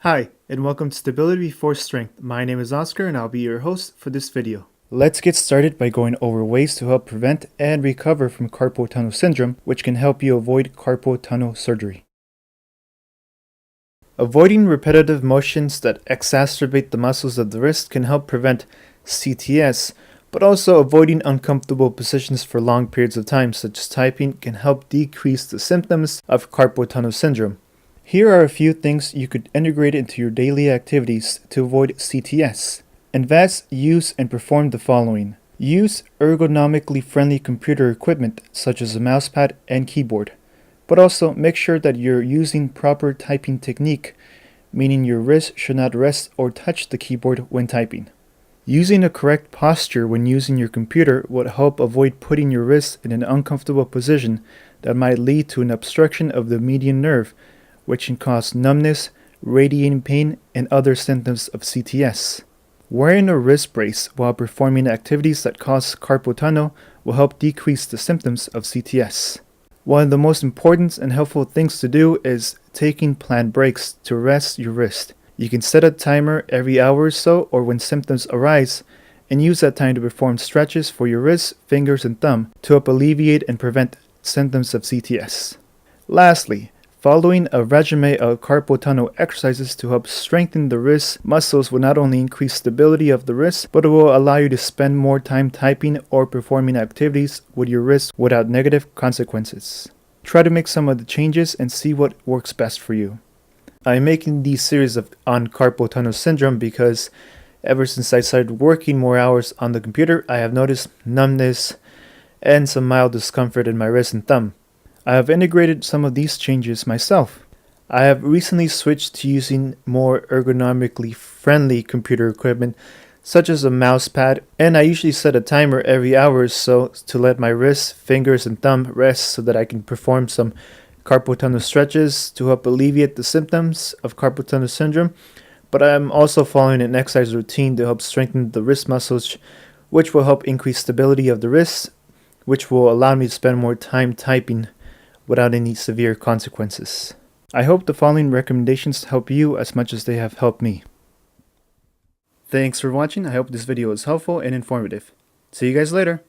Hi, and welcome to Stability Before Strength. My name is Oscar, and I'll be your host for this video. Let's get started by going over ways to help prevent and recover from carpal tunnel syndrome, which can help you avoid carpal tunnel surgery. Avoiding repetitive motions that exacerbate the muscles of the wrist can help prevent C.S.C.S, but also avoiding uncomfortable positions for long periods of time, such as typing, can help decrease the symptoms of carpal tunnel syndrome. Here are a few things you could integrate into your daily activities to avoid C.S.C.S. Invest, use, and perform the following. Use ergonomically friendly computer equipment such as a mousepad and keyboard, but also make sure that you're using proper typing technique, meaning your wrist should not rest or touch the keyboard when typing. Using a correct posture when using your computer would help avoid putting your wrist in an uncomfortable position that might lead to an obstruction of the median nerve, which can cause numbness, radiating pain, and other symptoms of C.S.C.S. Wearing a wrist brace while performing activities that cause carpal tunnel will help decrease the symptoms of C.S.C.S. One of the most important and helpful things to do is taking planned breaks to rest your wrist. You can set a timer every hour or so, or when symptoms arise, and use that time to perform stretches for your wrists, fingers, and thumb to help alleviate and prevent symptoms of C.S.C.S. Lastly, following a regimen of carpal tunnel exercises to help strengthen the wrist muscles will not only increase stability of the wrist, but it will allow you to spend more time typing or performing activities with your wrist without negative consequences. Try to make some of the changes and see what works best for you. I'm making these series on carpal tunnel syndrome because ever since I started working more hours on the computer, I have noticed numbness and some mild discomfort in my wrist and thumb. I have integrated some of these changes myself. I have recently switched to using more ergonomically friendly computer equipment, such as a mouse pad, and I usually set a timer every hour or so to let my wrists, fingers, and thumb rest so that I can perform some carpal tunnel stretches to help alleviate the symptoms of carpal tunnel syndrome. But I am also following an exercise routine to help strengthen the wrist muscles, which will help increase stability of the wrists, which will allow me to spend more time typing without any severe consequences. I hope the following recommendations help you as much as they have helped me. Thanks for watching. I hope this video was helpful and informative. See you guys later.